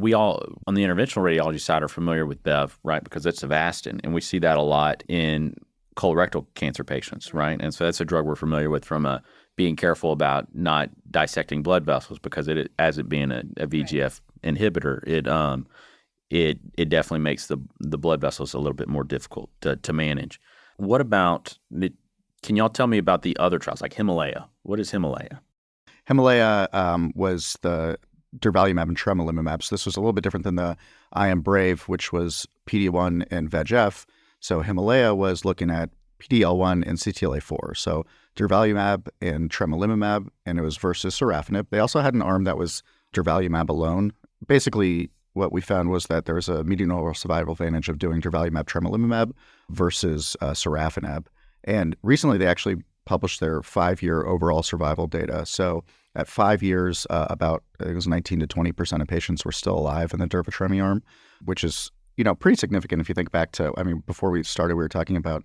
we all on the interventional radiology side are familiar with Bev, right? Because it's Avastin, and we see that a lot in colorectal cancer patients, right? And so that's a drug we're familiar with from being careful about not dissecting blood vessels because as it being a VEGF inhibitor, it definitely makes the blood vessels a little bit more difficult to manage. What about? Can y'all tell me about the other trials like Himalaya? What is Himalaya? Himalaya was the durvalumab and tremelimumab. So this was a little bit different than the I Am Brave, which was PD-1 and VEGF. So Himalaya was looking at PD-L1 and CTLA-4. So durvalumab and tremelimumab, and it was versus sorafenib. They also had an arm that was durvalumab alone. Basically, what we found was that there was a median overall survival advantage of doing durvalumab tremelimumab versus sorafenib. And recently, they actually published their 5-year overall survival data. So at 5 years, about I think it was 19 to 20% of patients were still alive in the durva-tremi arm, which is pretty significant if you think back to, before we started, we were talking about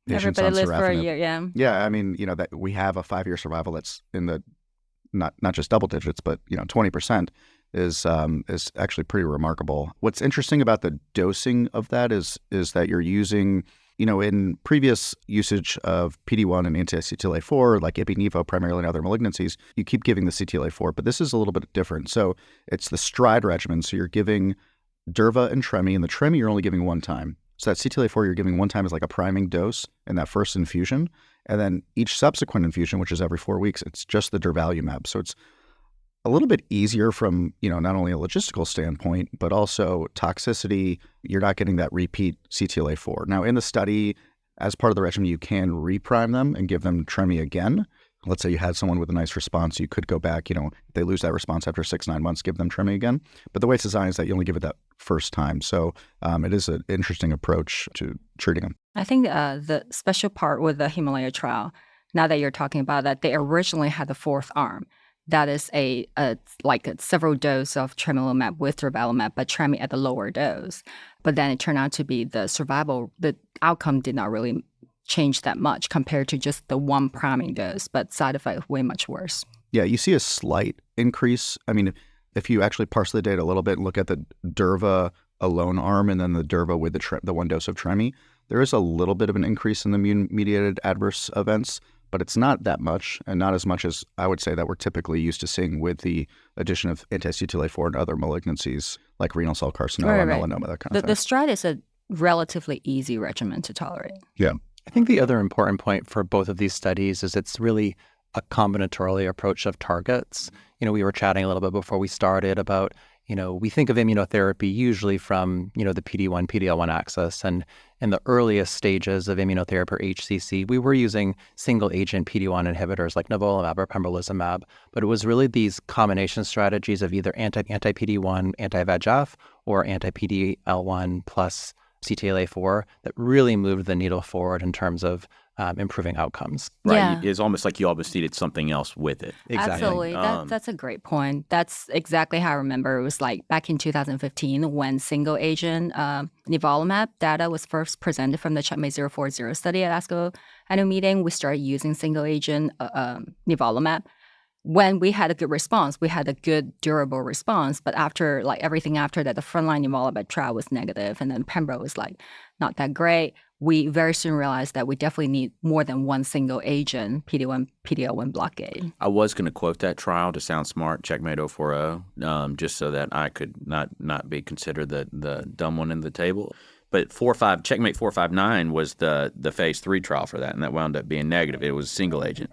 patients everybody on lives for a sorafenib. year, yeah. Yeah, that we have a 5-year survival that's in the not just double digits, but 20% is actually pretty remarkable. What's interesting about the dosing of that is that you're using, in previous usage of PD-1 and anti-CTLA-4, like Ipi/Nivo primarily in other malignancies, you keep giving the CTLA-4, but this is a little bit different. So it's the STRIDE regimen. So you're giving durva and tremi, and the tremi you're only giving one time. So that CTLA-4 you're giving one time is like a priming dose in that first infusion. And then each subsequent infusion, which is every 4 weeks, it's just the durvalumab. So it's a little bit easier from, not only a logistical standpoint, but also toxicity. You're not getting that repeat CTLA-4. Now, in the study, as part of the regimen, you can reprime them and give them tremi again. Let's say you had someone with a nice response, you could go back, if they lose that response after 6-9 months, give them tremi again. But the way it's designed is that you only give it that first time. So it is an interesting approach to treating them. I think the special part with the Himalaya trial, now that you're talking about that, they originally had the fourth arm. That is a several dose of tremelimumab with durvalumab, but tremi at the lower dose. But then it turned out to be the outcome did not really change that much compared to just the one priming dose, but side effect way much worse. Yeah, you see a slight increase. If you actually parse the data a little bit and look at the durva alone arm and then the durva with the one dose of tremi, there is a little bit of an increase in the immune-mediated adverse events, but it's not that much, and not as much as I would say that we're typically used to seeing with the addition of anti-CTLA-4 and other malignancies like renal cell carcinoma, right. melanoma, that kind of thing. The STRIDE is a relatively easy regimen to tolerate. Yeah. I think the other important point for both of these studies is it's really a combinatorial approach of targets. We were chatting a little bit before we started about, we think of immunotherapy usually from, the PD-1, PD-L1 axis. And in the earliest stages of immunotherapy or HCC, we were using single-agent PD-1 inhibitors like nivolumab or pembrolizumab. But it was really these combination strategies of either anti-PD-1, anti-VEGF, or anti-PD-L1 plus CTLA-4 that really moved the needle forward in terms of improving outcomes. Right. Yeah. It's almost like you almost needed something else with it. Exactly. Absolutely. That's a great point. That's exactly how I remember. It was like back in 2015 when single agent nivolumab data was first presented from the CheckMate 040 study at ASCO annual meeting. We started using single agent nivolumab. When we had a good response, we had a good durable response. But after everything after that, the frontline nivolumab trial was negative, and then Pembro was not that great. We very soon realized that we definitely need more than one single agent PD-1, PD-L1 blockade. I was going to quote that trial to sound smart, CheckMate 040, just so that I could not be considered the dumb one in the table. But CheckMate 459 was the phase 3 trial for that, and that wound up being negative. It was single agent.